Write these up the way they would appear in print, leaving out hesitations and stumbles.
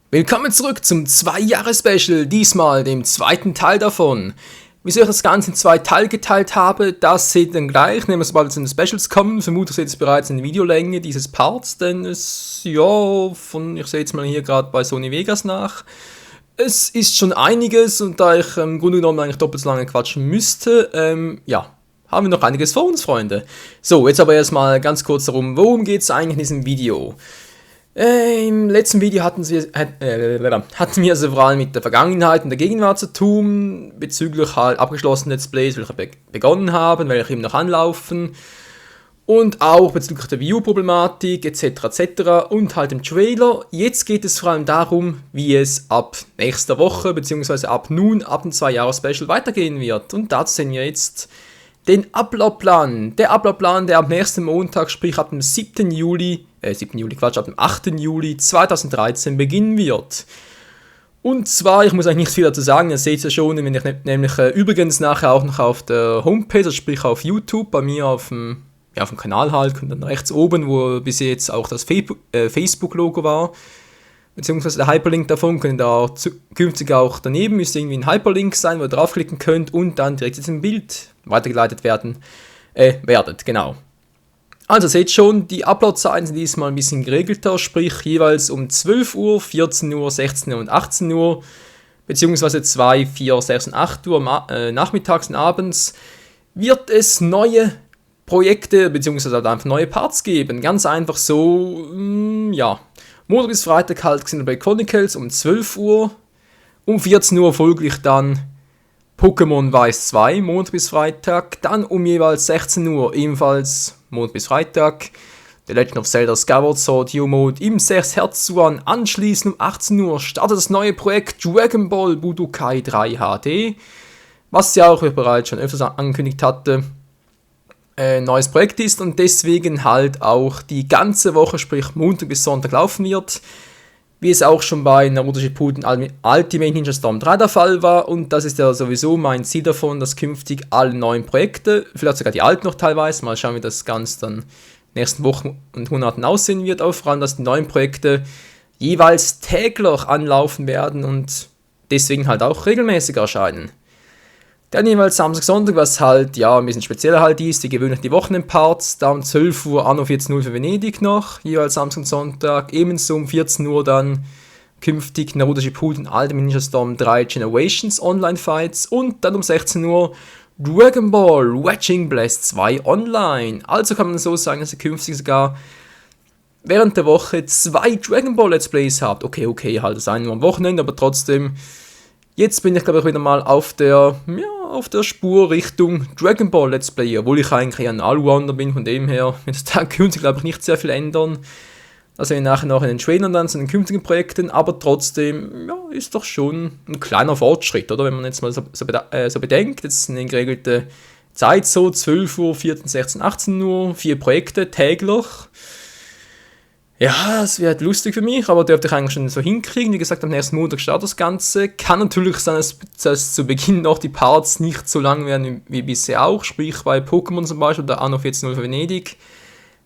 Willkommen zurück zum 2-Jahres-Special, diesmal dem zweiten Teil davon. Wieso ich das Ganze in 2 Teile geteilt habe, das seht ihr dann gleich, nämlich sobald es in die Specials kommen. Vermutlich seht ihr es bereits in der Videolänge dieses Parts, denn es, ich sehe jetzt mal hier gerade bei Sony Vegas nach. Es ist schon einiges und da ich im Grunde genommen eigentlich doppelt so lange quatschen müsste, haben wir noch einiges vor uns, Freunde. So, jetzt aber erstmal ganz kurz darum, worum geht es eigentlich in diesem Video? Im letzten Video hatten wir also vor allem mit der Vergangenheit und der Gegenwart zu tun, bezüglich halt abgeschlossenen Let's Plays, welche begonnen haben, welche eben noch anlaufen und auch bezüglich der View-Problematik etc. und halt im Trailer. Jetzt geht es vor allem darum, wie es ab nächster Woche bzw. ab dem 2-Jahres-Special weitergehen wird. Und dazu sehen wir jetzt den Uploadplan. Der Uploadplan, der am nächsten Montag, sprich ab dem ab dem 8. Juli 2013 beginnen wird. Und zwar, ich muss eigentlich nicht viel dazu sagen, ihr seht es ja schon, wenn ich nämlich übrigens nachher auch noch auf der Homepage, also sprich auf YouTube, bei mir auf dem Kanal halt, und dann rechts oben, wo bis jetzt auch das Facebook-Logo war, beziehungsweise der Hyperlink davon, könnt ihr auch zukünftig auch daneben, müsste irgendwie ein Hyperlink sein, wo ihr draufklicken könnt und dann direkt jetzt im Bild weitergeleitet werdet, genau. Also seht schon, die Upload-Zeiten sind diesmal ein bisschen geregelter, sprich jeweils um 12 Uhr, 14 Uhr, 16 Uhr und 18 Uhr, beziehungsweise 2, 4, 6 und 8 Uhr nachmittags und abends wird es neue Projekte, beziehungsweise halt einfach neue Parts geben. Ganz einfach so, Montag bis Freitag halt Xenoblade Chronicles um 12 Uhr, um 14 Uhr folglich dann Pokémon Weiß 2, Montag bis Freitag, dann um jeweils 16 Uhr ebenfalls Montag bis Freitag, The Legend of Zelda Skyward Sword U-Mode im 6 Hertz One, anschließend um 18 Uhr startet das neue Projekt Dragon Ball Budokai 3 HD, was ja auch bereits schon öfters angekündigt hatte, neues Projekt ist und deswegen halt auch die ganze Woche, sprich Montag bis Sonntag laufen wird, wie es auch schon bei Naruto Shippuden Ultimate Ninja Storm 3 der Fall war, und das ist ja sowieso mein Ziel davon, dass künftig alle neuen Projekte, vielleicht sogar die alten noch teilweise, mal schauen, wie das Ganze dann in den nächsten Wochen und Monaten aussehen wird, auch vor allem, dass die neuen Projekte jeweils täglich anlaufen werden und deswegen halt auch regelmäßig erscheinen. Dann jeweils Samstag, Sonntag, was halt ein bisschen spezieller halt ist, die gewöhnlich die Wochenendparts, da um 12 Uhr Anno 14.0 für Venedig noch, jeweils Samstag und Sonntag, ebenso um 14 Uhr dann künftig Naruto Shippuden Ultimate Ninja Storm 3 Generations Online Fights und dann um 16 Uhr Dragon Ball Watching Blast 2 Online. Also kann man so sagen, dass ihr künftig sogar während der Woche 2 Dragon Ball Let's Plays habt. Okay, halt das eine nur am Wochenende, aber trotzdem. Jetzt bin ich, glaube ich, wieder mal auf der Spur Richtung Dragon Ball Let's Play, obwohl ich eigentlich ein Allrounder bin, von dem her wird es da künftig, glaube ich, nicht sehr viel ändern. Also wir nachher noch in den Trailern dann zu den künftigen Projekten, aber trotzdem, ist doch schon ein kleiner Fortschritt, oder? Wenn man jetzt mal so bedenkt, jetzt eine geregelte Zeit so, 12 Uhr, 14, 16, 18 Uhr, 4 Projekte täglich. Ja, es wird lustig für mich, aber dürfte ich eigentlich schon so hinkriegen. Wie gesagt, am nächsten Montag startet das Ganze. Kann natürlich sein, dass zu Beginn noch die Parts nicht so lang werden wie bisher auch. Sprich bei Pokémon zum Beispiel oder Anno 14.0 für Venedig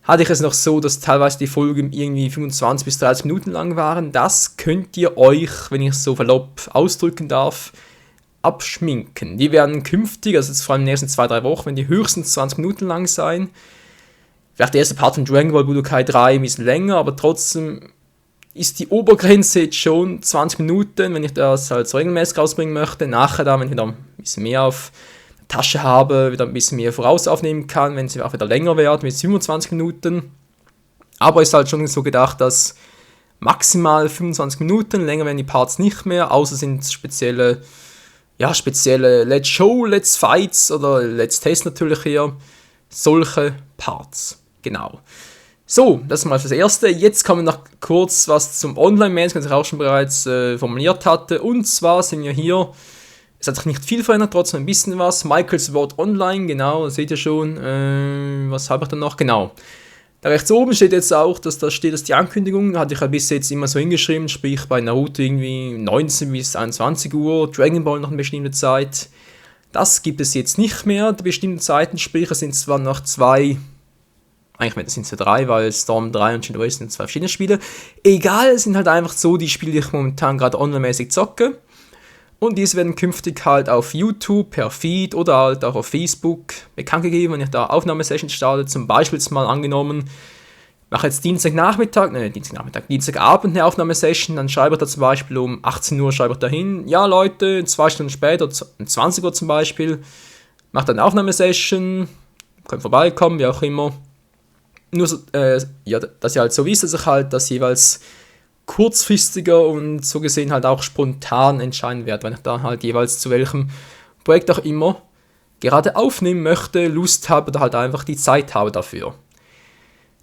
hatte ich es noch so, dass teilweise die Folgen irgendwie 25 bis 30 Minuten lang waren. Das könnt ihr euch, wenn ich es so verlopp ausdrücken darf, abschminken. Die werden künftig, also jetzt vor allem in den nächsten 2-3 Wochen, wenn die höchstens 20 Minuten lang sein. Vielleicht der erste Part von Dragon Ball Budokai 3 ein bisschen länger, aber trotzdem ist die Obergrenze jetzt schon 20 Minuten, wenn ich das halt so regelmäßig rausbringen möchte. Nachher dann, wenn ich wieder ein bisschen mehr auf der Tasche habe, wieder ein bisschen mehr voraus aufnehmen kann, wenn sie auch wieder länger werden, mit 27 Minuten. Aber ist halt schon so gedacht, dass maximal 25 Minuten, länger werden die Parts nicht mehr, außer sind spezielle Let's Show, Let's Fights oder Let's Test natürlich hier, solche Parts. Genau. So, das ist mal das Erste. Jetzt kommen noch kurz was zum Online-Management, das ich auch schon bereits formuliert hatte. Und zwar sind wir hier, es hat sich nicht viel verändert, trotzdem ein bisschen was. Michaels Wort Online, genau, das seht ihr schon. Was habe ich dann noch? Genau. Da rechts oben steht jetzt auch, dass die Ankündigung, hatte ich ja bis jetzt immer so hingeschrieben, sprich bei Naruto irgendwie 19 bis 21 Uhr, Dragon Ball noch eine bestimmte Zeit. Das gibt es jetzt nicht mehr, die bestimmten Zeiten, sprich es sind zwar noch 2 Eigentlich sind es ja 3, weil Storm 3 und Shadow Race sind 2 verschiedene Spiele. Egal, es sind halt einfach so die Spiele, die ich momentan gerade online-mäßig zocke. Und diese werden künftig halt auf YouTube, per Feed oder halt auch auf Facebook bekannt gegeben, wenn ich da Aufnahmesessions starte. Zum Beispiel jetzt mal angenommen, mache jetzt Dienstagabend eine Aufnahmesession, dann schreibe ich da zum Beispiel um 18 Uhr schreibe ich da hin, ja Leute, 2 Stunden später, um 20 Uhr zum Beispiel, mache dann eine Aufnahmesession, könnt vorbeikommen, wie auch immer. Nur so, dass ihr halt so wisst, dass ich halt das jeweils kurzfristiger und so gesehen halt auch spontan entscheiden werde, wenn ich da halt jeweils zu welchem Projekt auch immer gerade aufnehmen möchte, Lust habe oder halt einfach die Zeit habe dafür.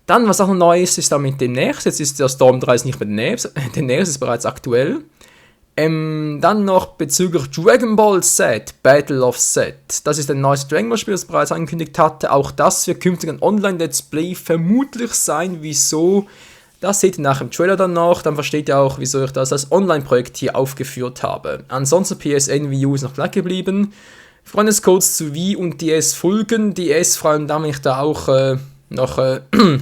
Dann, was auch noch neu ist damit demnächst, jetzt ist der Storm 3 nicht mehr demnächst, ist bereits aktuell. Dann noch bezüglich Dragon Ball Z, Battle of Z. Das ist ein neues Dragon Ball Spiel, das ich bereits angekündigt hatte. Auch das wird künftig ein Online-Let's Play vermutlich sein. Wieso? Das seht ihr nach dem Trailer dann noch. Dann versteht ihr auch, wieso ich das als Online-Projekt hier aufgeführt habe. Ansonsten PSN Wii U ist noch gleich geblieben. Freundescodes zu Wii und DS folgen. DS vor allem dann, wenn ich da auch noch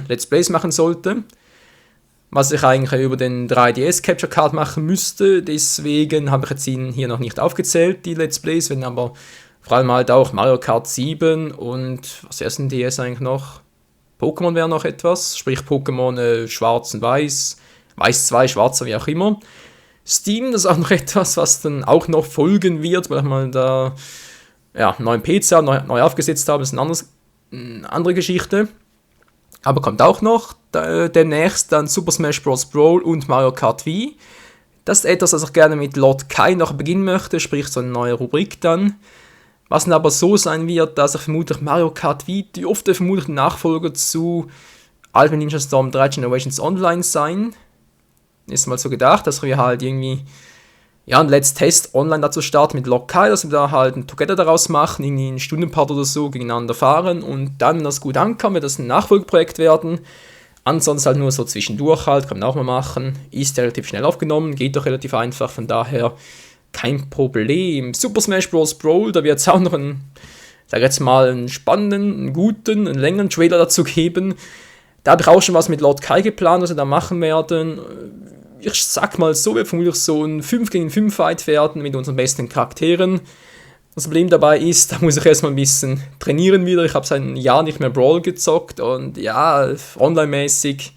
Let's Plays machen sollte. Was ich eigentlich über den 3DS Capture Card machen müsste. Deswegen habe ich jetzt ihn hier noch nicht aufgezählt, die Let's Plays. Wenn aber vor allem halt auch Mario Kart 7 und was ist denn DS eigentlich noch? Pokémon wäre noch etwas. Sprich Pokémon Schwarz und Weiß. Weiß 2, Schwarzer, wie auch immer. Steam, das ist auch noch etwas, was dann auch noch folgen wird, weil ich mal da einen neuen PC neu aufgesetzt habe. Das ist eine andere Geschichte. Aber kommt auch noch demnächst dann Super Smash Bros. Brawl und Mario Kart Wii. Das ist etwas, was ich gerne mit Lord Kai noch beginnen möchte, sprich so eine neue Rubrik dann. Was dann aber so sein wird, dass ich vermutlich Mario Kart Wii dürfte vermutlich ein Nachfolger zu Ultimate Ninja Storm 3 Generations Online sein. Ist mal so gedacht, dass wir halt irgendwie einen Let's Test online dazu starten mit Lord Kai, dass wir da halt ein Together daraus machen, irgendwie einen Stundenpart oder so gegeneinander fahren und dann, wenn das gut ankommt, wird das ein Nachfolgeprojekt werden. Ansonsten halt nur so zwischendurch halt, kann man auch mal machen. Ist relativ schnell aufgenommen, geht doch relativ einfach, von daher kein Problem. Super Smash Bros. Brawl, da wird es auch noch einen spannenden, einen guten, einen längeren Trailer dazu geben. Da habe ich auch schon was mit Lord Kai geplant, was wir da machen werden. Ich sag mal so, wird vermutlich so ein 5 gegen 5 Fight werden mit unseren besten Charakteren. Das Problem dabei ist, da muss ich erstmal ein bisschen trainieren wieder. Ich habe seit einem Jahr nicht mehr Brawl gezockt und ja, online-mäßig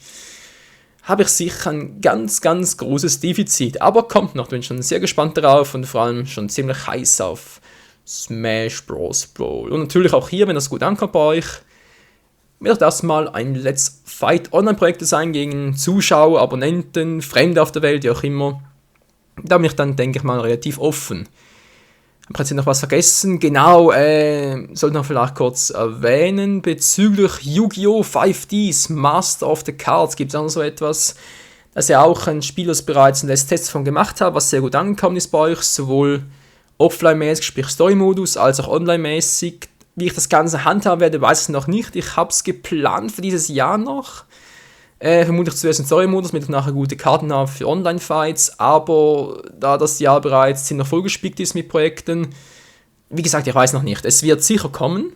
habe ich sicher ein ganz, ganz großes Defizit. Aber kommt noch, bin schon sehr gespannt darauf und vor allem schon ziemlich heiß auf Smash Bros. Brawl. Und natürlich auch hier, wenn das gut ankommt bei euch, wird das mal ein Let's Fight Online-Projekt sein gegen Zuschauer, Abonnenten, Fremde auf der Welt, wie auch immer. Da bin ich dann, denke ich mal, relativ offen. Ich habe jetzt noch was vergessen. Genau, sollte noch vielleicht kurz erwähnen, bezüglich Yu-Gi-Oh! 5Ds, Master of the Cards, gibt es auch noch so etwas. Das ist ja auch ein Spiel, das bereits einen Let's Test davon gemacht habe, was sehr gut angekommen ist bei euch, sowohl offline-mäßig, sprich Story-Modus, als auch online-mäßig. Wie ich das Ganze handhaben werde, weiß ich noch nicht. Ich habe es geplant für dieses Jahr noch. Vermutlich zuerst einen Story-Modus, damit ich nachher gute Karten habe für Online-Fights. Aber da das Jahr bereits ziemlich vollgespickt ist mit Projekten, wie gesagt, ich weiß noch nicht. Es wird sicher kommen.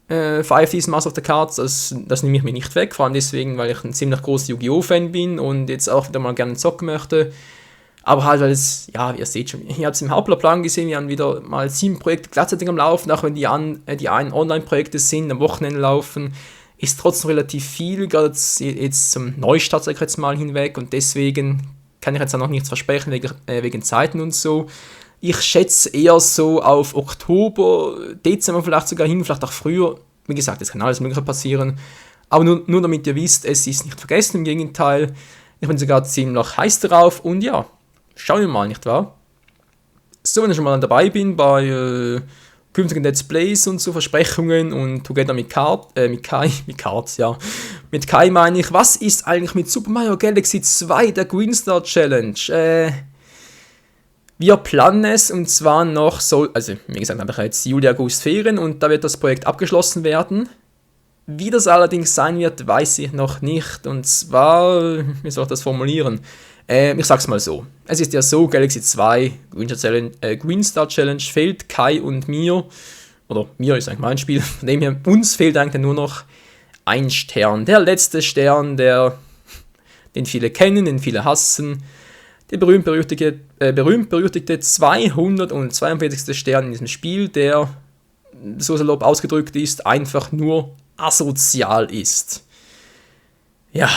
5Ds Master of the Cards, das nehme ich mir nicht weg. Vor allem deswegen, weil ich ein ziemlich großer Yu-Gi-Oh! Fan bin und jetzt auch wieder mal gerne zocken möchte. Aber halt, weil es, ja, ihr seht schon, ihr habt es im Hauptplan gesehen, wir haben wieder mal 7 Projekte gleichzeitig am Laufen, auch wenn die einen Online-Projekte sind, am Wochenende laufen, ist trotzdem relativ viel, gerade jetzt zum Neustart, sag ich jetzt mal, hinweg und deswegen kann ich jetzt auch noch nichts versprechen, wegen Zeiten und so. Ich schätze eher so auf Oktober, Dezember vielleicht sogar hin, vielleicht auch früher. Wie gesagt, es kann alles Mögliche passieren, aber nur damit ihr wisst, es ist nicht vergessen, im Gegenteil. Ich bin sogar ziemlich heiß drauf und ja, schauen wir mal, nicht wahr? So, wenn ich schon mal dabei bin bei künftigen Let's Plays und so Versprechungen und Together mit Kai meine ich, was ist eigentlich mit Super Mario Galaxy 2, der Green Star Challenge? Wir planen es und zwar noch wie gesagt, habe ich jetzt Juli, August Ferien und da wird das Projekt abgeschlossen werden. Wie das allerdings sein wird, weiß ich noch nicht und zwar, wie soll ich das formulieren? Ich sag's mal so. Es ist ja so, Galaxy 2, Green Star Challenge fehlt Kai und mir, oder mir ist eigentlich mein Spiel, von dem her uns fehlt eigentlich nur noch 1 Stern. Der letzte Stern, den viele kennen, den viele hassen. Der berühmt-berüchtigte 242. Stern in diesem Spiel, der, so salopp ausgedrückt ist, einfach nur asozial ist. Ja,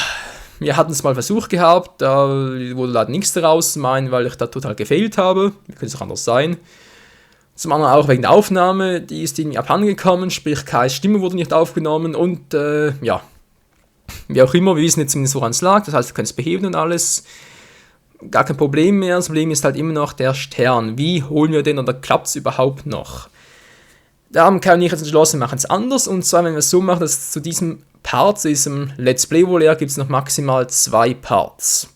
wir hatten es mal versucht gehabt, da wurde leider nichts daraus, weil ich da total gefailt habe. Wie könnte es auch anders sein? Zum anderen auch wegen der Aufnahme, die ist irgendwie abhandengekommen, sprich Kais Stimme wurde nicht aufgenommen und ja, wie auch immer, wir wissen jetzt zumindest, woran es lag, das heißt, wir können es beheben und alles. Gar kein Problem mehr, das Problem ist halt immer noch der Stern. Wie holen wir den oder klappt es überhaupt noch? Da haben Kai und ich jetzt entschlossen, wir machen es anders, und zwar, wenn wir es so machen, dass zu diesem Part, zu diesem Let's Play gibt es noch maximal 2 Parts.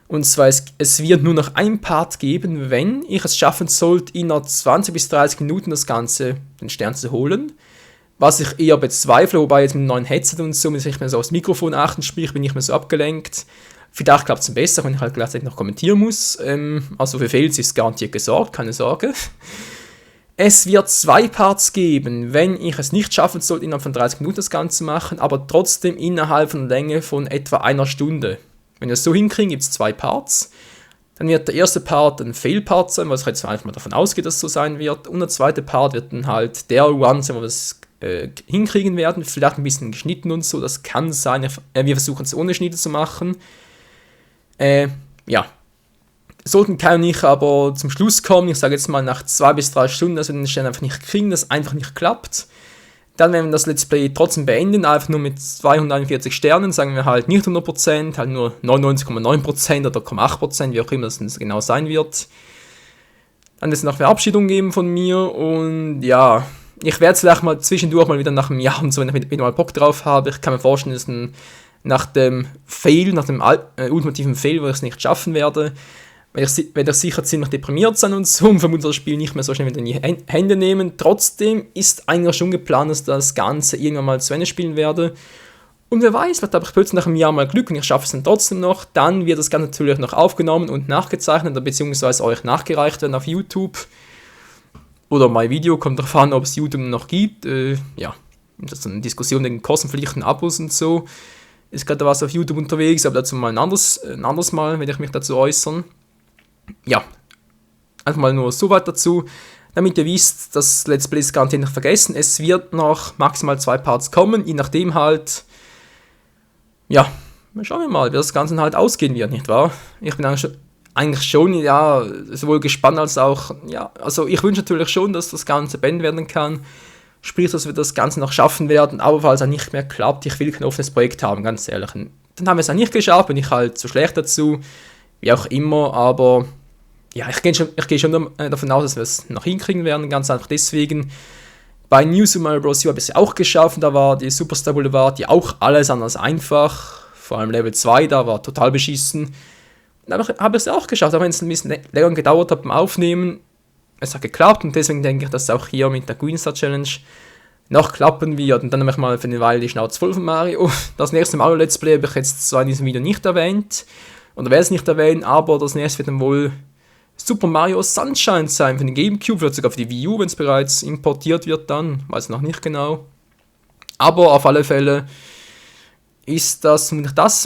Und zwar, es wird nur noch ein Part geben, wenn ich es schaffen sollte, innerhalb 20 bis 30 Minuten das Ganze, den Stern zu holen. Was ich eher bezweifle, wobei jetzt mit dem neuen Headset und so muss ich mir so aufs Mikrofon achten, sprich bin ich mir so abgelenkt. Vielleicht klappt es besser, wenn ich halt gleichzeitig noch kommentieren muss. Also für Fails ist garantiert gesorgt, keine Sorge. Es wird 2 Parts geben, wenn ich es nicht schaffen sollte, innerhalb von 30 Minuten das Ganze zu machen, aber trotzdem innerhalb von der Länge von etwa 1 Stunde. Wenn wir es so hinkriegen, gibt es 2 Parts. Dann wird der erste Part ein Fail-Part sein, was ich jetzt einfach mal davon ausgehe, dass es so sein wird. Und der zweite Part wird dann halt der One sein, wo wir es hinkriegen werden. Vielleicht ein bisschen geschnitten und so, das kann sein. Wir versuchen es ohne Schnitte zu machen. Ja. Sollten Kai und ich aber zum Schluss kommen, ich sage jetzt mal nach 2 bis 3 Stunden, dass wir den Stern einfach nicht kriegen, das einfach nicht klappt, dann werden wir das Let's Play trotzdem beenden, einfach nur mit 241 Sternen, sagen wir halt nicht 100%, halt nur 99,9% oder 0,8%, wie auch immer das genau sein wird. Dann wird es noch Verabschiedung geben von mir und ja, ich werde es vielleicht mal zwischendurch mal wieder nach einem Jahr und so, wenn ich wieder mal Bock drauf habe. Ich kann mir vorstellen, dass nach dem Fail, nach dem ultimativen Fail, wo ich es nicht schaffen werde, werde ich sicher ziemlich deprimiert sein und so und vermutlich das Spiel nicht mehr so schnell wieder in die Hände nehmen. Trotzdem ist eigentlich schon geplant, dass das Ganze irgendwann mal zu Ende spielen werde. Und wer weiß, vielleicht habe ich plötzlich nach einem Jahr mal Glück und ich schaffe es dann trotzdem noch. Dann wird das Ganze natürlich noch aufgenommen und nachgezeichnet oder beziehungsweise euch nachgereicht werden auf YouTube. Oder mein Video, kommt darauf an, ob es YouTube noch gibt. Ja, das ist eine Diskussion wegen kostenpflichtigen Abos und so. Ist gerade was auf YouTube unterwegs, aber dazu mal ein anderes Mal, werde ich mich dazu äußern. Ja, einfach mal nur so weit dazu, damit ihr wisst, das Let's Play ist garantiert nicht vergessen. Es wird noch maximal 2 Parts kommen, je nachdem halt, ja, schauen wir mal, wie das Ganze halt ausgehen wird, nicht wahr? Ich bin eigentlich schon, ja, sowohl gespannt als auch, ja, also ich wünsche natürlich schon, dass das Ganze beendet werden kann, sprich, dass wir das Ganze noch schaffen werden, aber falls es nicht mehr klappt, ich will kein offenes Projekt haben, ganz ehrlich. Dann haben wir es auch nicht geschafft, bin ich halt zu schlecht dazu, wie auch immer, aber ja, ich gehe schon davon aus, dass wir es noch hinkriegen werden, ganz einfach deswegen. Bei New Super Mario Bros. U habe ich es auch geschafft, da war die Superstar Boulevard, die auch alles anders einfach, vor allem Level 2, da war total beschissen. Aber habe ich es auch geschafft, auch wenn es ein bisschen länger gedauert hat beim Aufnehmen. Es hat geklappt und deswegen denke ich, dass es auch hier mit der Green Star Challenge noch klappen wird. Und dann habe ich mal für eine Weile die Schnauze voll von Mario. Das nächste Mario Let's Play habe ich jetzt zwar in diesem Video nicht erwähnt, oder werde es nicht erwähnen, aber das nächste wird dann wohl Super Mario Sunshine sein für den Gamecube, vielleicht sogar für die Wii U, wenn es bereits importiert wird dann, weiß ich noch nicht genau. Aber auf alle Fälle ist das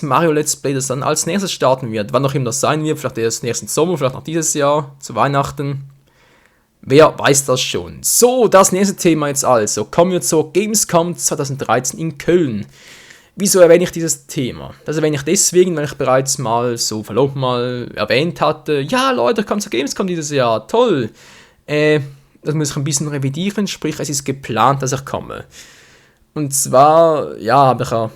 Mario Let's Play, das dann als nächstes starten wird. Wann auch immer das sein wird, vielleicht erst nächsten Sommer, vielleicht noch dieses Jahr, zu Weihnachten. Wer weiß das schon. So, das nächste Thema jetzt also. Kommen wir zur Gamescom 2013 in Köln. Wieso erwähne ich dieses Thema? Das erwähne ich deswegen, weil ich bereits mal so verlobt mal erwähnt hatte, ja Leute, kommt zur Gamescom dieses Jahr, toll. Das muss ich ein bisschen revidieren, sprich es ist geplant, dass ich komme. Und zwar, ja, habe ich ja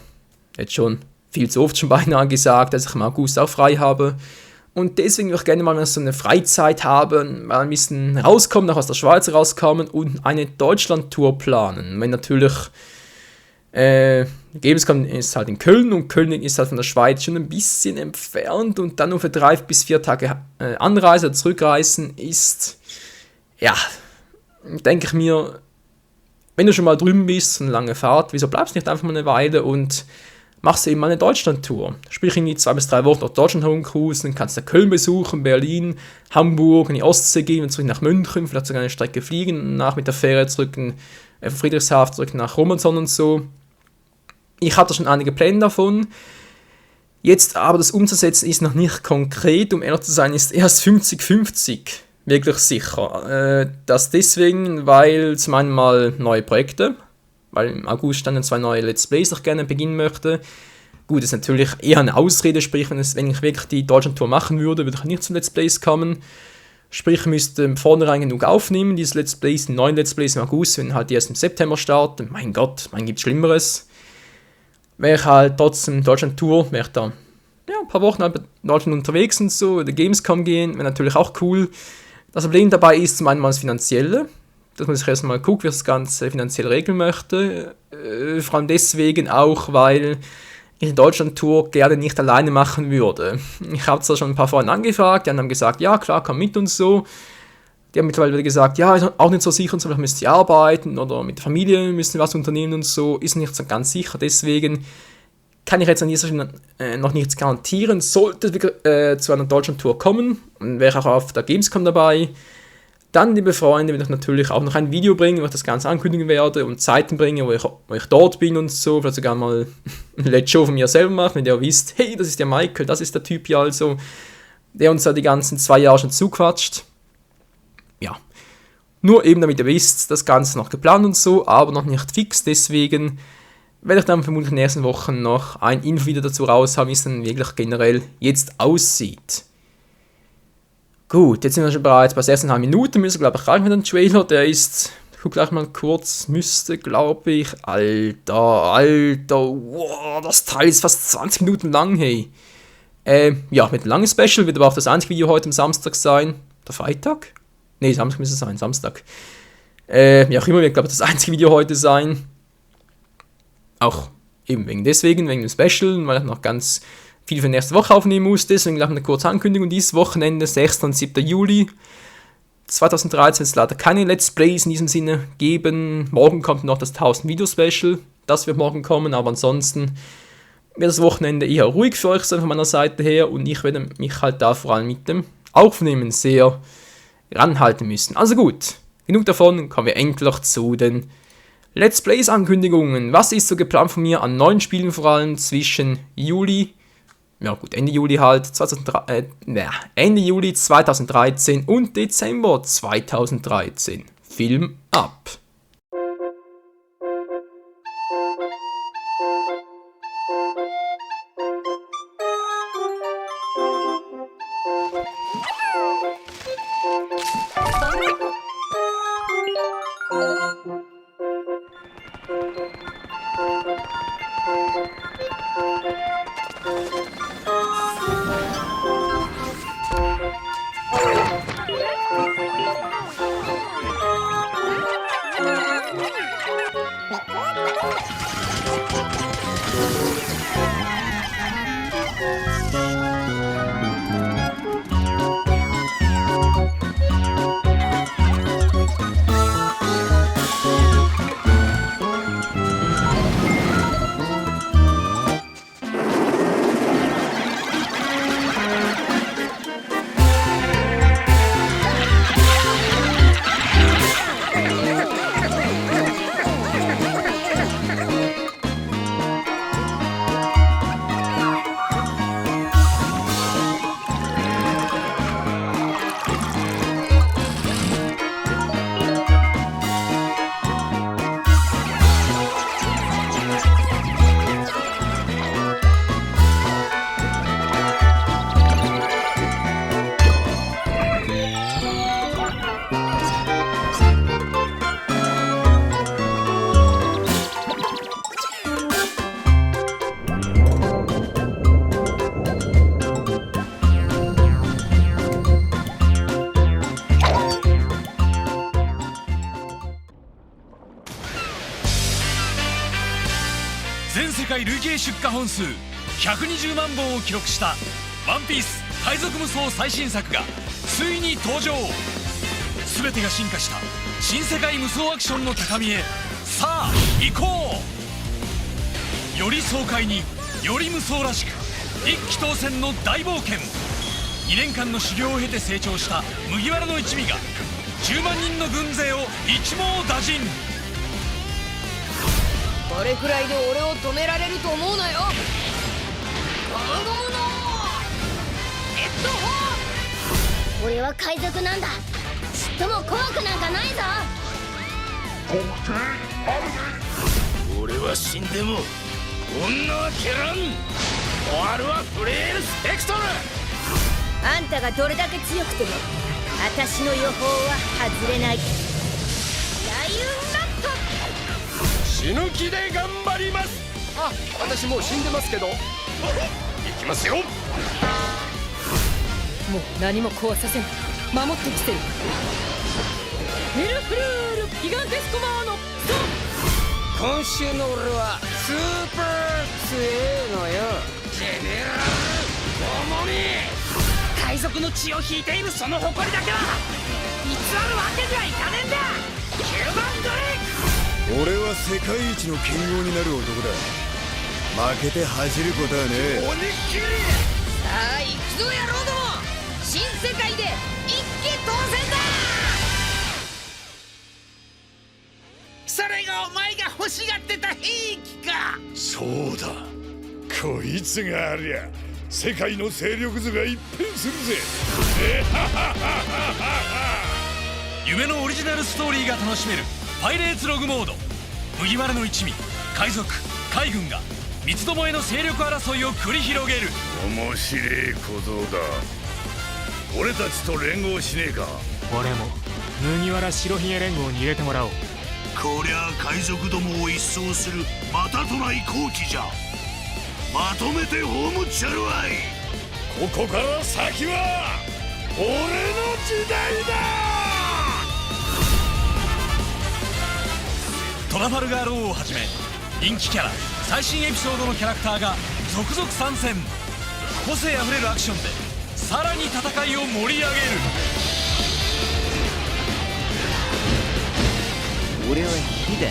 jetzt schon viel zu oft schon beinahe gesagt, dass ich im August auch frei habe. Und deswegen würde ich gerne mal so eine Freizeit haben, mal ein bisschen rauskommen, auch aus der Schweiz rauskommen und eine Deutschland-Tour planen. Wenn natürlich Gamescom ist halt in Köln und Köln ist halt von der Schweiz schon ein bisschen entfernt und dann nur für 3 bis 4 Tage Anreise oder Zurückreisen ist, ja, denke ich mir, wenn du schon mal drüben bist, so eine lange Fahrt, wieso bleibst du nicht einfach mal eine Weile und machst du eben mal eine Deutschland-Tour. Sprich irgendwie 2 bis 3 Wochen durch Deutschland herumcruisen, kannst du Köln besuchen, Berlin, Hamburg, in die Ostsee gehen und zurück nach München, vielleicht sogar eine Strecke fliegen und nach mit der Fähre zurück von Friedrichshafen zurück nach Romanson und so. Ich hatte schon einige Pläne davon. Jetzt aber das umzusetzen ist noch nicht konkret. Um ehrlich zu sein, ist erst 50-50 wirklich sicher. Das deswegen, weil zum einen mal neue Projekte, weil im August standen 2 neue Let's Plays, die ich gerne beginnen möchte. Gut, das ist natürlich eher eine Ausrede, sprich, wenn ich wirklich die Deutschland-Tour machen würde ich nicht zu Let's Plays kommen. Sprich, ich müsste vornherein genug aufnehmen, diese Let's Plays, die neuen Let's Plays im August, wenn halt die erst im September starten. Mein Gott, gibt's Schlimmeres. Wäre ich halt trotzdem Deutschland-Tour, wäre ich da ein paar Wochen halt in Deutschland unterwegs und so, oder Gamescom gehen, wäre natürlich auch cool. Das Problem dabei ist zum einen mal das Finanzielle, dass man sich erstmal guckt, wie ich das Ganze finanziell regeln möchte. Vor allem deswegen auch, weil ich die Deutschland-Tour gerne nicht alleine machen würde. Ich habe zwar schon ein paar Freunde angefragt, die haben gesagt, ja klar, komm mit und so. Die haben mittlerweile gesagt, ja, ist auch nicht so sicher und so, vielleicht müsst ihr arbeiten oder mit der Familie müssen wir was unternehmen und so, ist nicht so ganz sicher. Deswegen kann ich jetzt an dieser Stelle noch nichts garantieren. Sollte es zu einer Deutschland-Tour kommen, und wäre auch auf der Gamescom dabei, dann, liebe Freunde, will ich natürlich auch noch ein Video bringen, wo ich das Ganze ankündigen werde und Zeiten bringe, wo ich dort bin und so, vielleicht sogar mal eine Let's Show von mir selber machen, wenn ihr wisst, hey, das ist der Michael, das ist der Typ hier also, der uns da die ganzen 2 Jahre schon zuquatscht. Ja, nur eben damit ihr wisst, das Ganze ist noch geplant und so, aber noch nicht fix, deswegen werde ich dann vermutlich in den nächsten Wochen noch ein Info-Video dazu raushaben, wie es dann wirklich generell jetzt aussieht. Gut, jetzt sind wir schon bereits bei 6,5 Minuten, müsste glaube ich reichen mit dem Trailer, der ist, ich gucke gleich mal kurz, müsste glaube ich, Alter, wow, das Teil ist fast 20 Minuten lang, hey. Ja, mit einem langen Special, wird aber auch das einzige Video heute am Samstag sein, der Freitag? Ne, Samstag müsste es sein, Samstag. Wie auch immer, wird glaube ich das einzige Video heute sein. Auch eben wegen dem Special, weil ich noch ganz viel für nächste Woche aufnehmen muss, deswegen gleich eine kurze Ankündigung. Dieses Wochenende, 6. und 7. Juli 2013, wird es leider keine Let's Plays in diesem Sinne geben. Morgen kommt noch das 1000-Video-Special, das wird morgen kommen, aber ansonsten wird das Wochenende eher ruhig für euch sein von meiner Seite her und ich werde mich halt da vor allem mit dem Aufnehmen sehr ranhalten müssen. Also gut, genug davon, kommen wir endlich zu den Let's Plays Ankündigungen. Was ist so geplant von mir an neuen Spielen, vor allem zwischen Ende Juli halt, Ende Juli 2013 und Dezember 2013. Film ab!出荷本数120万本を記録した「ワンピース海賊無双」最新作がついに登場。全てが進化した新世界無双アクションの高みへ、さあ行こう。より爽快により無双らしく一気当選の大冒険。2年間の修行を経て成長した麦わらの一味が10万人の軍勢を一網打尽。これくらいで俺を止められると思うなよ。ゴムゴムのヘッドホーム。俺は海賊なんだ。ちっとも怖くなんかないぞ。俺は死んでも女は蹴らん。終わるはフレールスペクトル。あんたがどれだけ強くても私の予報は外れない。ライウンナット。死ぬ気で頑張ります。あ、私もう死んでますけど。いきますよ。もう何も壊させない。守ってきてる。ミルフルールギガンテスコマーのストップ。今週の俺はスーパー強えのよ。ジェネラルモモミ。海賊の血を引いているその誇りだけは偽るわけにはいかねえんだ。ヒューマンドレイク。俺は世界一の剣豪になる男だ。負けて恥じることはねえ。おにぎり。さあ行くぞ野郎ども。新世界で一騎当選だ。それがお前が欲しがってた兵器か。そうだ、こいつがありゃ世界の勢力図が一変するぜ。夢のオリジナルストーリーが楽しめるパイレーツログモード。麦わらの一味、海賊、海軍が三つどもえの勢力争いを繰り広げる。面白い小僧だ。俺たちと連合しねえか。俺も麦わら白ひげ連合に入れてもらおう。こりゃ海賊どもを一掃するまたとない好機じゃ。まとめて葬っちゃるわい。ここから先は俺の時代だ。トラファルガーローをはじめ人気キャラ、最新エピソードのキャラクターが続々参戦。個性あふれるアクションでさらに戦いを盛り上げる。俺は火だ。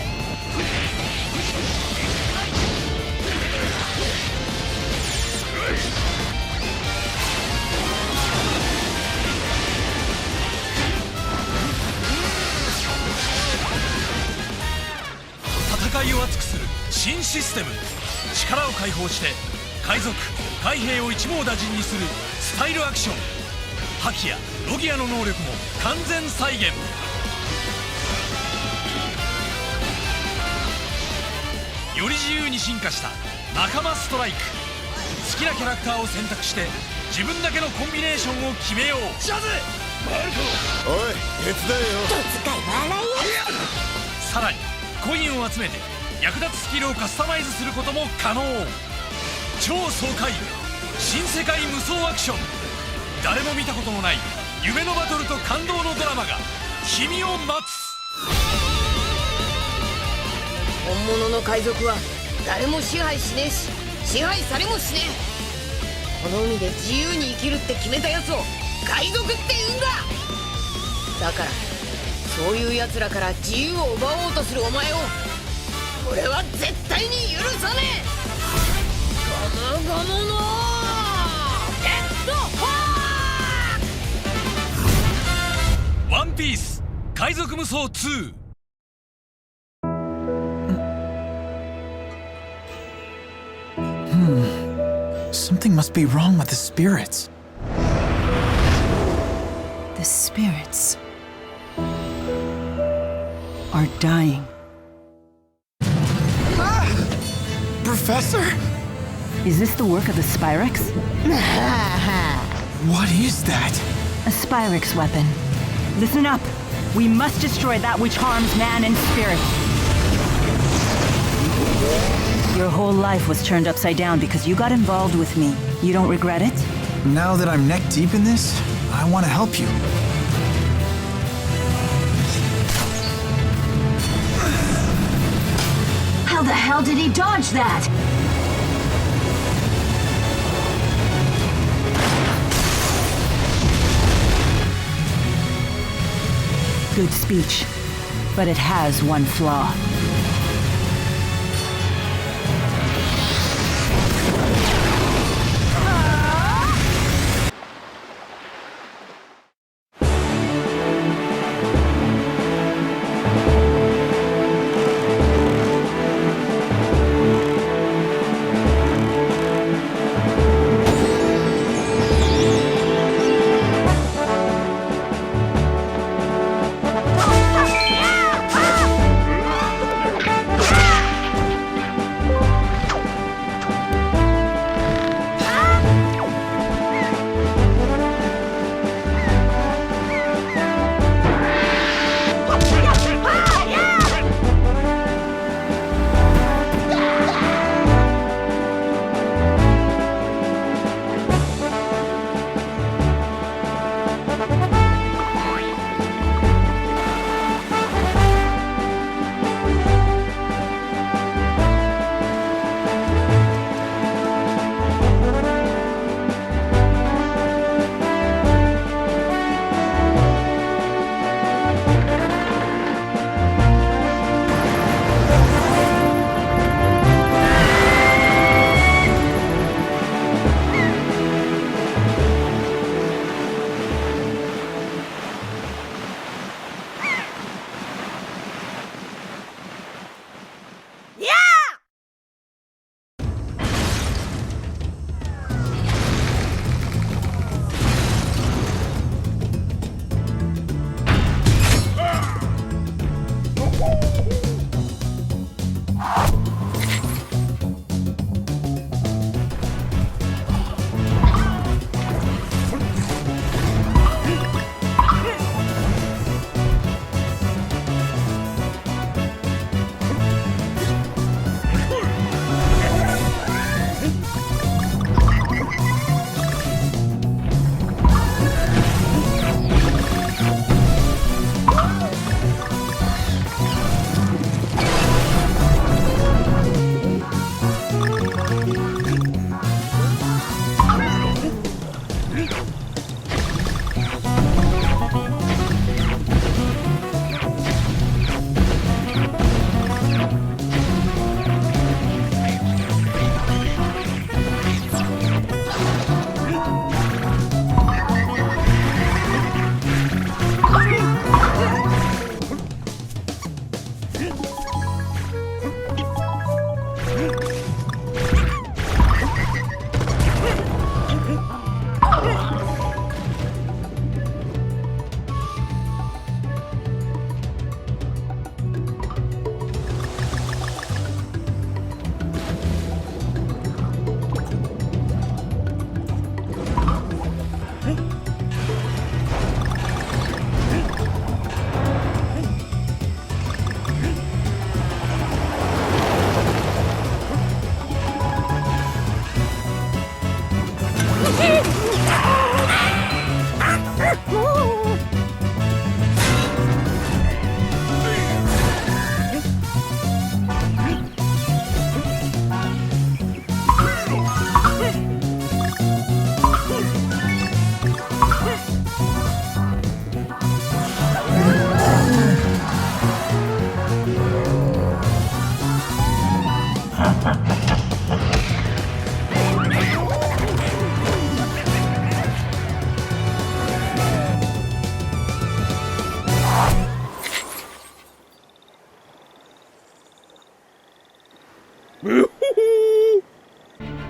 戦いを熱くする新システム。力を解放して海賊海兵を一網打尽にするスタイルアクション。ハキやロギアの能力も完全再現。より自由に進化した仲間ストライク。好きなキャラクターを選択して自分だけのコンビネーションを決めよう。シャズ、マルコ。おい、手伝えよ。どつかい笑いや。さらにコインを集めて役立つスキルをカスタマイズすることも可能。超爽快新世界無双アクション。誰も見たことのない夢のバトルと感動のドラマが君を待つ。本物の海賊は誰も支配しねえし支配されもしねえ。この海で自由に生きるって決めたやつを海賊って言うんだ。だからそういうやつらから自由を奪おうとするお前を俺は絶対に許さねえ。ゴムゴムのヘッドホーム。ワンピース海賊無双2。Something must be wrong with the spirits. The spirits are dying. Professor? Is this the work of the Spyrex? What is that? A Spyrex weapon. Listen up. We must destroy that which harms man and spirit. Your whole life was turned upside down because you got involved with me. You don't regret it? Now that I'm neck deep in this, I want to help you. How the hell did he dodge that? Good speech, but it has one flaw.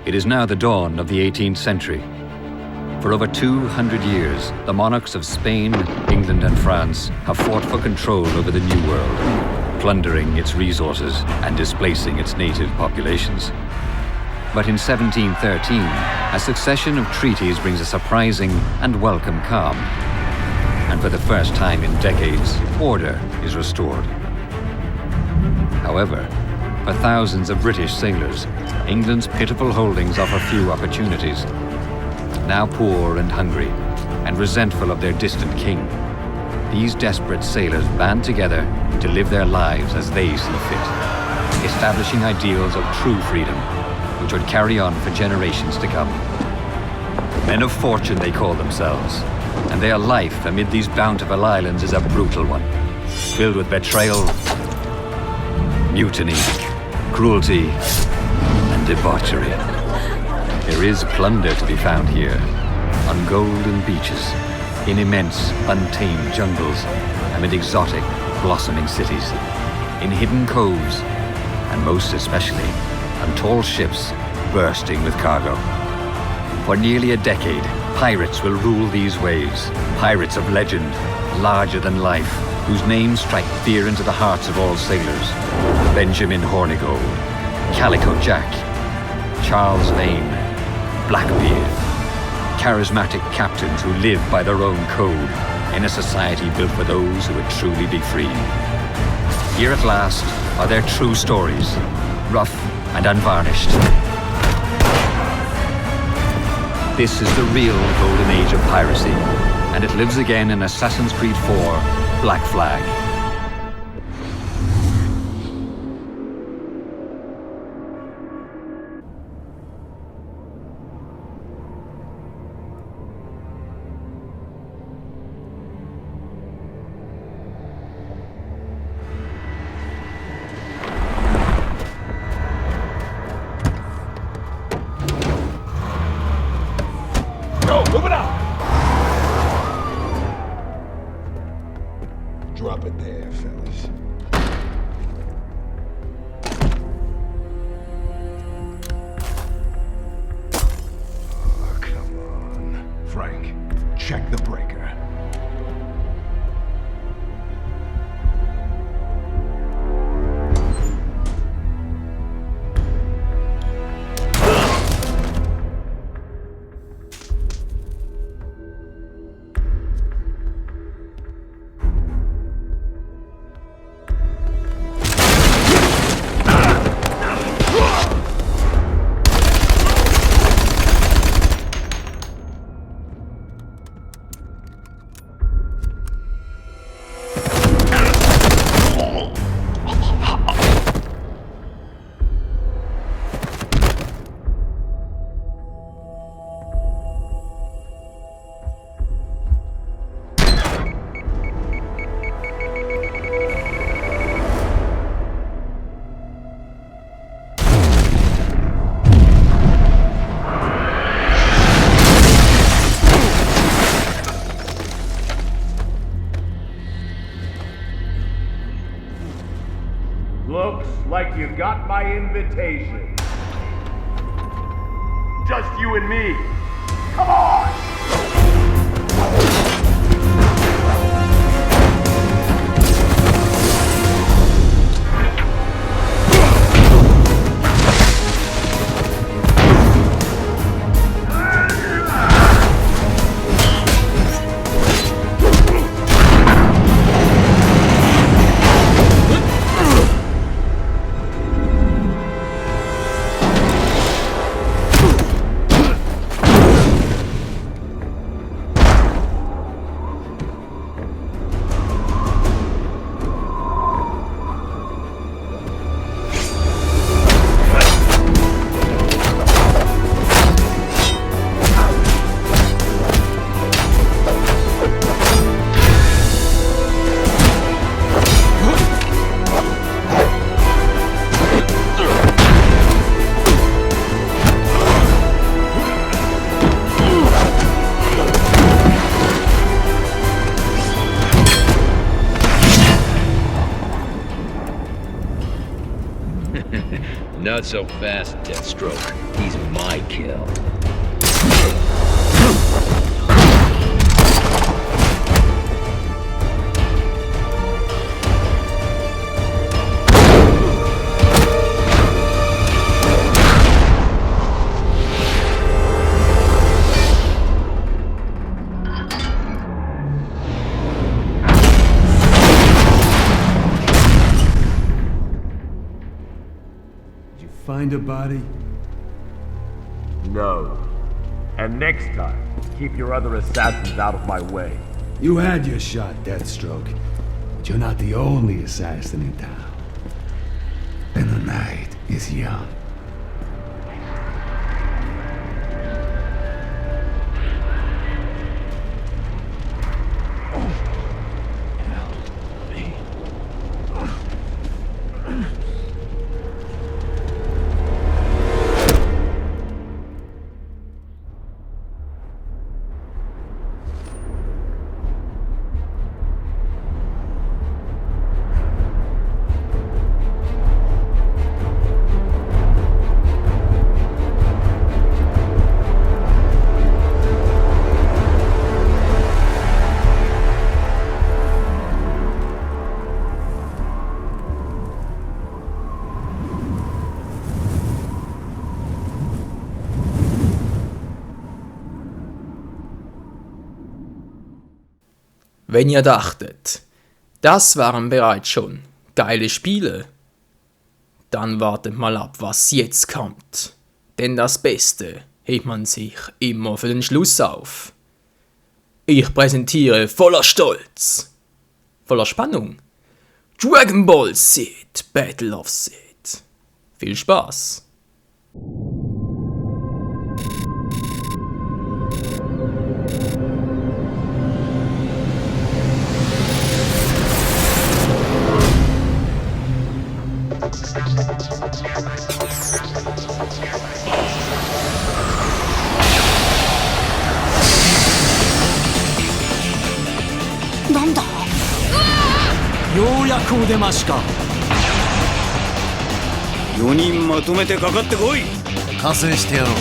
It is now the dawn of the 18th century. For over 200 years, the monarchs of Spain, England, and France have fought for control over the New World, plundering its resources and displacing its native populations. But in 1713, a succession of treaties brings a surprising and welcome calm. And for the first time in decades, order is restored. However, for thousands of British sailors, England's pitiful holdings offer few opportunities. Now poor and hungry, and resentful of their distant king, these desperate sailors band together to live their lives as they see fit, establishing ideals of true freedom, which would carry on for generations to come. Men of fortune they call themselves, and their life amid these bountiful islands is a brutal one, filled with betrayal, mutiny, cruelty, and debauchery. There is plunder to be found here, on golden beaches, in immense, untamed jungles, amid exotic, blossoming cities, in hidden coves, and most especially, on tall ships bursting with cargo. For nearly a decade, pirates will rule these waves, pirates of legend, larger than life, whose names strike fear into the hearts of all sailors. Benjamin Hornigold, Calico Jack, Charles Vane, Blackbeard, charismatic captains who live by their own code in a society built for those who would truly be free. Here at last are their true stories, rough and unvarnished. This is the real golden age of piracy, and it lives again in Assassin's Creed 4: Black Flag. Drop it there, fellas. Oh, come on. Frank, check the breaker. Looks like you got my invitation. Just you and me. Come on! Not so fast, Deathstroke. He's my I kill. Find a body? No. And next time, keep your other assassins out of my way. You had your shot, Deathstroke. But you're not the only assassin in town. And the night is young. Wenn ihr dachtet, das waren bereits schon geile Spiele, dann wartet mal ab, was jetzt kommt. Denn das Beste hebt man sich immer für den Schluss auf. Ich präsentiere voller Stolz, voller Spannung, Dragon Ball Z Battle of Z. Viel Spaß!なんだようやくお出ましか。4人まとめてかかってこい。加勢してやろう。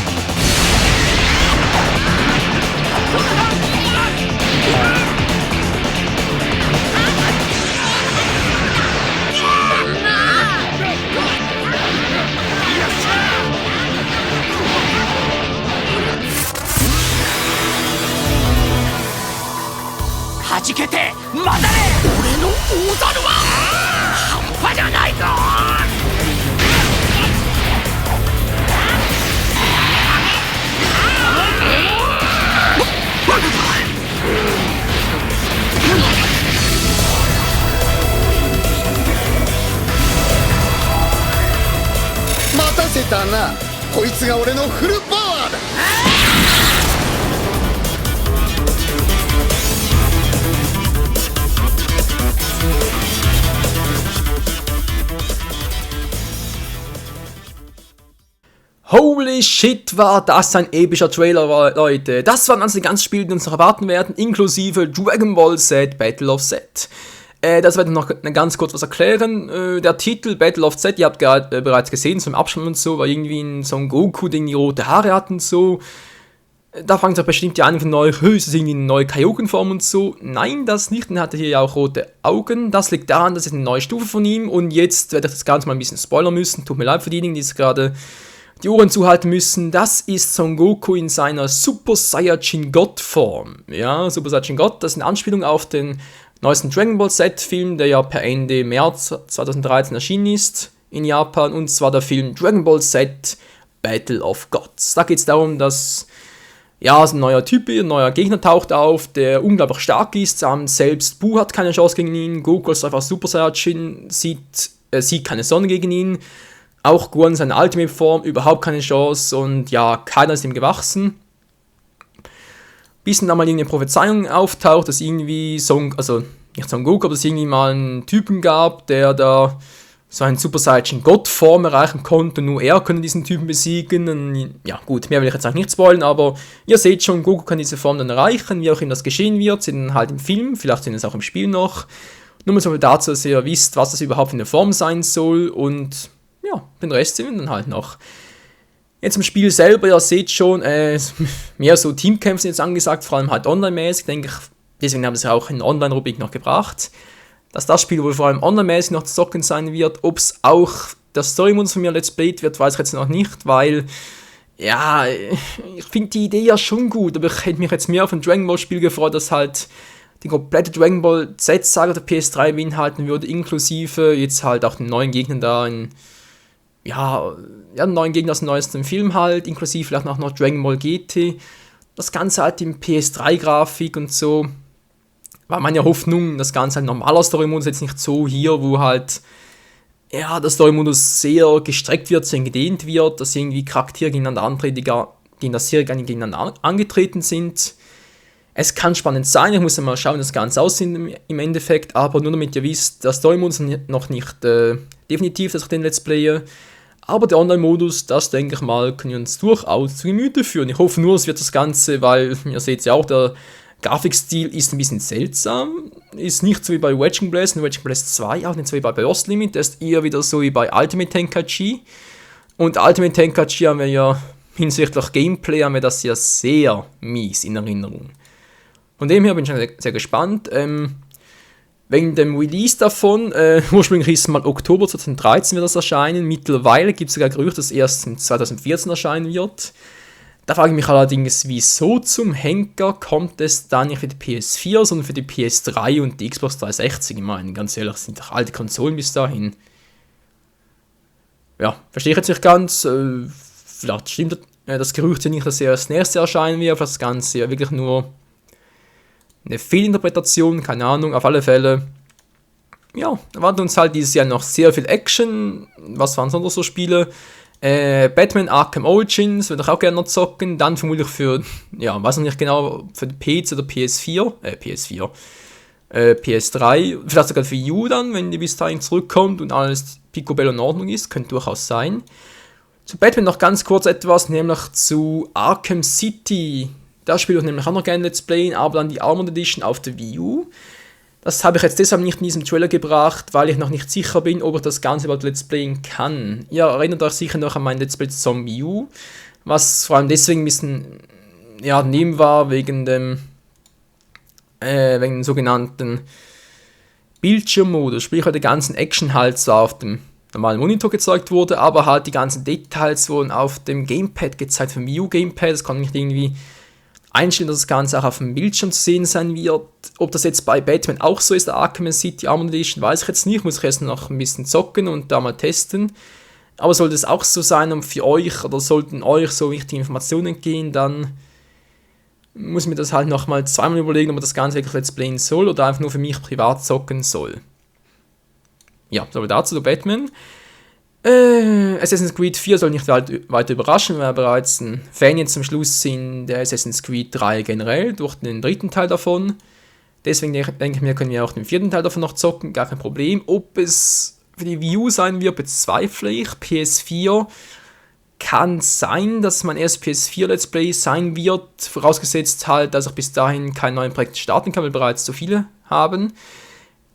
はじけて混ざれ。俺の大猿は半端じゃないぞ。待たせたな。こいつが俺のフルパワーだ。Holy shit, war das ein epischer Trailer, Leute. Das waren also die ganzen Spiele, die uns noch erwarten werden, inklusive Dragon Ball Z Battle of Z. Das werde ich noch ganz kurz was erklären. Der Titel Battle of Z, ihr habt gerade bereits gesehen, so im Abstand und so, war irgendwie ein Son Goku, der irgendwie rote Haare hat und so. Da fragen sich bestimmt die einen von euch, ist das irgendwie eine neue Kaioken-Form und so? Nein, das nicht, dann hat er hier ja auch rote Augen. Das liegt daran, das ist eine neue Stufe von ihm und jetzt werde ich das Ganze mal ein bisschen spoilern müssen. Tut mir leid für diejenigen, die es gerade die Ohren zuhalten müssen. Das ist Son Goku in seiner Super Saiyajin God Form. Ja, Super Saiyajin God, das ist eine Anspielung auf den neuesten Dragon Ball Z Film, der ja per Ende März 2013 erschienen ist in Japan, und zwar der Film Dragon Ball Z Battle of Gods. Da geht es darum, dass ja, ein neuer Typ, ein neuer Gegner taucht auf, der unglaublich stark ist. Selbst Buu hat keine Chance gegen ihn. Goku ist einfach Super Saiyajin, sieht keine Sonne gegen ihn. Auch Gohan in seiner Ultimate-Form, überhaupt keine Chance, und ja, keiner ist ihm gewachsen. Bis dann mal irgendeine Prophezeiung auftaucht, dass irgendwie nicht Son Goku, aber dass es irgendwie mal einen Typen gab, der da so einen Super Saiyajin God-Form erreichen konnte, nur er konnte diesen Typen besiegen. Und ja gut, mehr will ich jetzt auch nicht spoilern, aber ihr seht schon, Goku kann diese Form dann erreichen, wie auch immer das geschehen wird, sind halt im Film, vielleicht sind es auch im Spiel noch. Nur mal so viel dazu, dass ihr wisst, was das überhaupt für eine Form sein soll, und ja, den Rest sehen wir dann halt noch. Jetzt im Spiel selber, ihr seht schon, mehr so Teamkämpfe sind jetzt angesagt, vor allem halt online-mäßig, denke ich, deswegen haben sie auch in der Online-Rubrik noch gebracht, dass das Spiel wohl vor allem online-mäßig noch zu zocken sein wird. Ob es auch der Story-Modus von mir Let's Played wird, weiß ich jetzt noch nicht, weil, ja, ich finde die Idee ja schon gut, aber ich hätte mich jetzt mehr auf ein Dragon Ball Spiel gefreut, das halt die komplette Dragon Ball Z-Saga der PS3 beinhalten würde, inklusive jetzt halt auch den neuen Gegnern da in einen neuen Gegner aus dem neuesten Film halt, inklusive vielleicht noch Dragon Ball GT. Das Ganze halt in PS3-Grafik und so. War meine Hoffnung, das Ganze halt normaler Story-Modus, jetzt nicht so hier, wo halt, ja, der Story-Modus sehr gestreckt wird, sehr gedehnt wird, dass irgendwie Charaktere gegeneinander antreten, die in der Serie gar nicht gegeneinander angetreten sind. Es kann spannend sein, ich muss ja mal schauen, wie das Ganze aussieht im Endeffekt, aber nur damit ihr wisst, der Story-Modus ist noch nicht definitiv, dass ich den Let's Player. Aber der Online-Modus, das denke ich mal, können wir uns durchaus zu Gemüte führen. Ich hoffe nur, es wird das Ganze, weil, ihr seht ja auch, der Grafikstil ist ein bisschen seltsam. Ist nicht so wie bei Wedging Blast und Wedging Blast 2, auch nicht so wie bei Lost Limit, das ist eher wieder so wie bei Ultimate Tenkaichi. Und Ultimate Tenkaichi haben wir ja hinsichtlich Gameplay, haben wir das ja sehr mies in Erinnerung. Von dem her bin ich schon sehr gespannt. Wegen dem Release davon, ursprünglich hieß es mal Oktober 2013 wird das erscheinen, mittlerweile gibt es sogar Gerüchte, dass es erst 2014 erscheinen wird. Da frage ich mich allerdings, wieso zum Henker kommt es dann nicht für die PS4, sondern für die PS3 und die Xbox 360? Ich meine, ganz ehrlich, das sind doch alte Konsolen bis dahin. Ja, verstehe ich jetzt nicht ganz, vielleicht stimmt das Gerücht ja nicht, dass er das nächste erscheinen wird, das Ganze ja wirklich nur eine Fehlinterpretation, keine Ahnung, auf alle Fälle. Ja, erwartet uns halt dieses Jahr noch sehr viel Action. Was waren sonst so Spiele? Batman Arkham Origins würde ich auch gerne noch zocken. Dann vermutlich für, ja, weiß noch nicht genau, für die PC oder PS3. Vielleicht sogar für Wii U dann, wenn die bis dahin zurückkommt und alles picobello in Ordnung ist. Könnte durchaus sein. Zu Batman noch ganz kurz etwas, nämlich zu Arkham City. Das Spiel würde ich nämlich auch noch gerne Let's Playen, aber dann die Armored Edition auf der Wii U. Das habe ich jetzt deshalb nicht in diesem Trailer gebracht, weil ich noch nicht sicher bin, ob ich das Ganze überhaupt Let's Playen kann. Ihr erinnert euch sicher noch an mein Let's Play zum Wii U, was vor allem deswegen ein bisschen daneben war, wegen dem sogenannten Bildschirmmodus. Sprich, halt die ganzen Action halt so auf dem normalen Monitor gezeigt wurde, aber halt die ganzen Details wurden auf dem Gamepad gezeigt, vom Wii U Gamepad. Das kann nicht irgendwie einstellen, dass das Ganze auch auf dem Bildschirm zu sehen sein wird. Ob das jetzt bei Batman auch so ist, der Arkham City Armored Edition, weiß ich jetzt nicht. Muss ich erst noch ein bisschen zocken und da mal testen. Aber sollte es auch so sein und für euch oder sollten euch so wichtige Informationen gehen, dann muss ich mir das halt nochmal zweimal überlegen, ob man das Ganze wirklich Let's Playen soll oder einfach nur für mich privat zocken soll. Ja, so dazu der Batman. Assassin's Creed 4 soll nicht weiter überraschen, weil wir bereits ein Fan jetzt zum Schluss sind der Assassin's Creed 3 generell, durch den dritten Teil davon. Deswegen denke ich mir, können wir auch den vierten Teil davon noch zocken, gar kein Problem. Ob es für die Wii U sein wird, bezweifle ich. PS4 kann sein, dass mein erstes PS4 Let's Play sein wird, vorausgesetzt halt, dass ich bis dahin kein neues Projekt starten kann, weil wir bereits zu viele haben.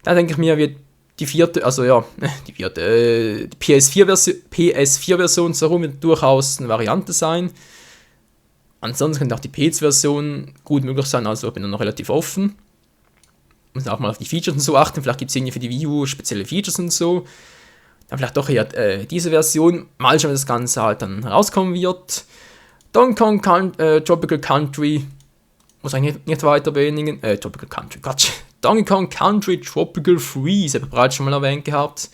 Dann denke ich mir, wird die PS4-Version so rum wird durchaus eine Variante sein. Ansonsten könnte auch die PC-Version gut möglich sein, also ich bin noch relativ offen. Muss auch mal auf die Features und so achten, vielleicht gibt es irgendwie für die Wii U spezielle Features und so. Dann vielleicht doch eher diese Version, mal schauen, wie das Ganze halt dann rauskommen wird. Donkey Kong Tropical Country, muss ich nicht weiter erwähnen, Tropical Country, Quatsch. Donkey Kong Country Tropical Freeze, habe ich bereits schon mal erwähnt gehabt,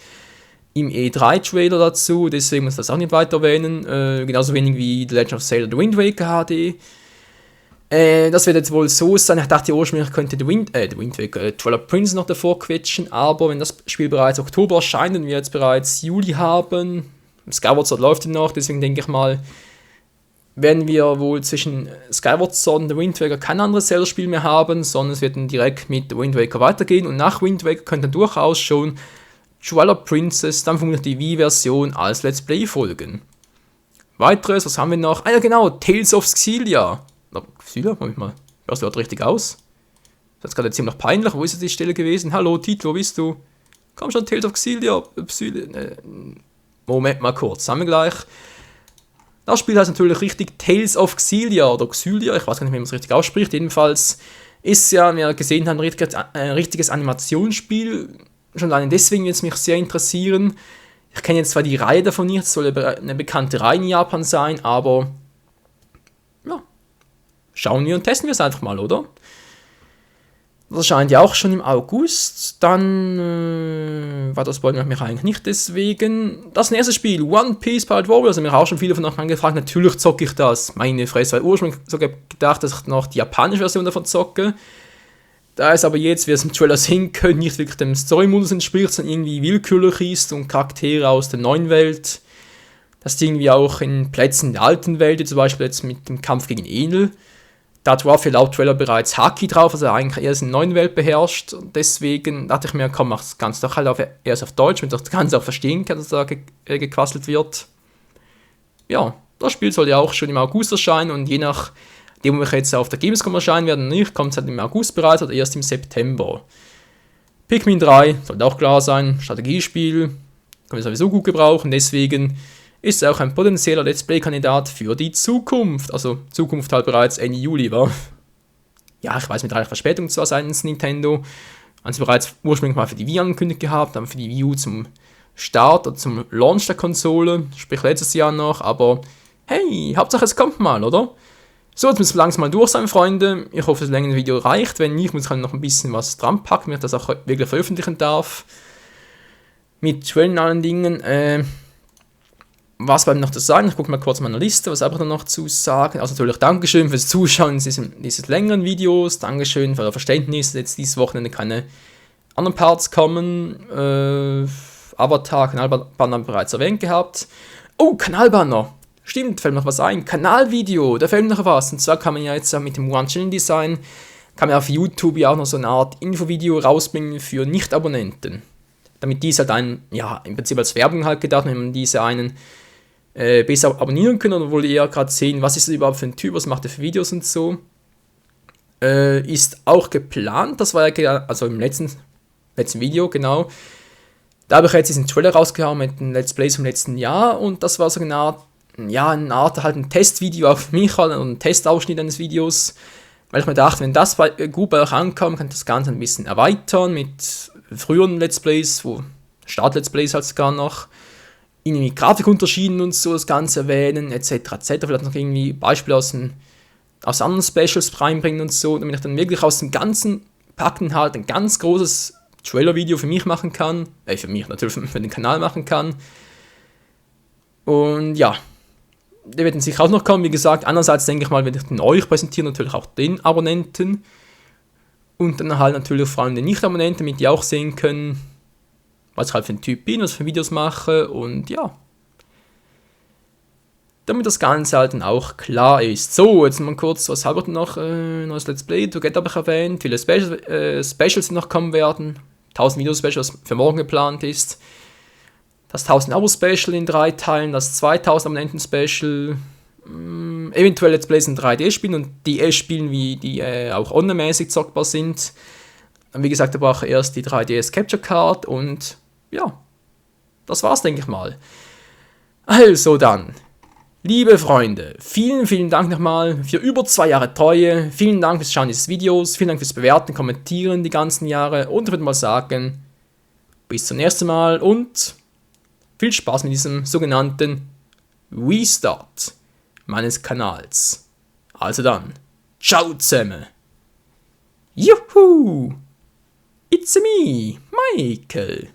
im E3-Trailer dazu, deswegen muss ich das auch nicht weiter erwähnen, genauso wenig wie The Legend of Zelda The Wind Waker HD. Das wird jetzt wohl so sein, ich dachte ursprünglich könnte The Wind Waker Twilight Princess noch davor quetschen, aber wenn das Spiel bereits Oktober erscheint und wir jetzt bereits Juli haben, Skyward Sword läuft noch, deswegen denke ich mal, werden wir wohl zwischen Skyward Sword und The Wind Waker kein anderes Zelda-Spiel mehr haben, sondern es wird dann direkt mit The Wind Waker weitergehen und nach Wind Waker könnte dann durchaus schon Twilight Princess, dann vermutlich die Wii-Version als Let's Play folgen. Weiteres, was haben wir noch? Ah ja genau, Tales of Xillia. Xillia, Moment mal, hörst du das richtig aus? Das ist gerade ziemlich peinlich, wo ist die Stelle gewesen? Hallo Tito, wo bist du? Komm schon, Tales of Xillia. Moment mal kurz, haben wir gleich. Das Spiel heißt natürlich richtig Tales of Xillia oder Xillia, ich weiß gar nicht, wie man es richtig ausspricht. Jedenfalls ist ja, wie wir gesehen haben, ein richtiges Animationsspiel. Schon allein deswegen wird es mich sehr interessieren. Ich kenne jetzt zwar die Reihe davon nicht, es soll eine bekannte Reihe in Japan sein, aber ja, schauen wir und testen wir es einfach mal, oder? Das erscheint ja auch schon im August. Dann war das wollen wir mich eigentlich nicht deswegen. Das nächste Spiel, One Piece Pirate Warriors, haben mich auch schon viele von euch angefragt. Natürlich zocke ich das. Meine Fresse, weil ursprünglich sogar gedacht, dass ich noch die japanische Version davon zocke. Da es aber jetzt, wie es im Trailer sehen können, nicht wirklich dem Story-Modus entspricht, sondern irgendwie willkürlich ist und Charaktere aus der neuen Welt. Das ist irgendwie auch in Plätzen der alten Welt, wie zum Beispiel jetzt mit dem Kampf gegen Enel. Da war für laut Trailer bereits Haki drauf, also eigentlich erst in der neuen Welt beherrscht. Und deswegen dachte ich mir, komm, mach das Ganze doch halt erst auf Deutsch, damit ich das Ganze auch verstehen kann, dass da gequasselt wird. Ja, das Spiel soll ja auch schon im August erscheinen und je nachdem, wo wir jetzt auf der Gamescom erscheinen werden, nicht, kommt es halt im August bereits oder erst im September. Pikmin 3 sollte auch klar sein, Strategiespiel, können wir sowieso gut gebrauchen, deswegen ist auch ein potenzieller Let's Play-Kandidat für die Zukunft. Also Zukunft halt bereits Ende Juli, war. Ja, ich weiß, mit 3 Verspätung zwar seitens Nintendo. Haben sie bereits ursprünglich mal für die Wii angekündigt gehabt, dann für die Wii U zum Start oder zum Launch der Konsole, sprich letztes Jahr noch, aber hey, Hauptsache es kommt mal, oder? So, jetzt müssen wir langsam mal durch sein, Freunde. Ich hoffe, das längere Video reicht. Wenn nicht, muss ich halt noch ein bisschen was dran packen, damit ich das auch wirklich veröffentlichen darf. Mit Trailen allen Dingen, was bleibt noch zu sagen? Ich gucke mal kurz meine Liste, was habe ich da noch zu sagen? Also natürlich Dankeschön fürs Zuschauen dieses längeren Videos. Dankeschön für euer Verständnis, dass jetzt dieses Wochenende keine anderen Parts kommen. Avatar, Kanalbanner haben wir bereits erwähnt gehabt. Oh, Kanalbanner! Stimmt, fällt mir noch was ein. Kanalvideo, da fällt mir noch was. Und zwar kann man ja jetzt mit dem One Channel Design, kann man auf YouTube ja auch noch so eine Art Infovideo rausbringen für Nicht-Abonnenten. Damit diese halt im Prinzip als Werbung halt gedacht, wenn man diese einen besser abonnieren können oder wohl eher gerade sehen, was ist das überhaupt für ein Typ, was macht er für Videos und so. Ist auch geplant, das war ja also im letzten Video, genau. Da habe ich jetzt diesen Trailer rausgehauen mit den Let's Plays vom letzten Jahr und das war so eine Art halt ein Testvideo auch für mich halt, und ein Testausschnitt eines Videos, weil ich mir dachte, wenn das gut bei euch ankommt, kann ich das Ganze ein bisschen erweitern mit früheren Let's Plays, wo Start-Let's Plays halt sogar noch, irgendwie Grafikunterschieden und so das Ganze erwähnen, etc. Vielleicht noch irgendwie Beispiele aus anderen Specials reinbringen und so, damit ich dann wirklich aus dem ganzen Packen halt ein ganz großes Trailer-Video für mich machen kann, für mich natürlich für den Kanal machen kann. Und ja, der wird dann sicher auch noch kommen, wie gesagt. Andererseits denke ich mal, werde ich den euch präsentieren, natürlich auch den Abonnenten. Und dann halt natürlich vor allem den Nicht-Abonnenten, damit die auch sehen können, was ich halt für ein Typ bin, was ich für Videos mache und ja. Damit das Ganze halt dann auch klar ist. So, jetzt mal kurz, was habe ich noch? Neues Let's Play, Together habe ich erwähnt, viele Specials, die noch kommen werden. 1000 Videos-Special, was für morgen geplant ist. Das 1000 Abo-Special in 3 Teilen, das 2000 Abonnenten-Special, eventuell Let's Plays in 3D-Spielen und DS-Spielen, die auch online-mäßig zockbar sind. Dann, wie gesagt, da brauche ich erst die 3DS Capture Card und ja, das war's, denke ich mal. Also dann, liebe Freunde, vielen, vielen Dank nochmal für über 2 Jahre Treue, vielen Dank fürs Schauen dieses Videos, vielen Dank fürs Bewerten, Kommentieren die ganzen Jahre und ich würde mal sagen, bis zum nächsten Mal und viel Spaß mit diesem sogenannten Restart meines Kanals. Also dann, ciao zusammen. Juhu! It's me, Michael.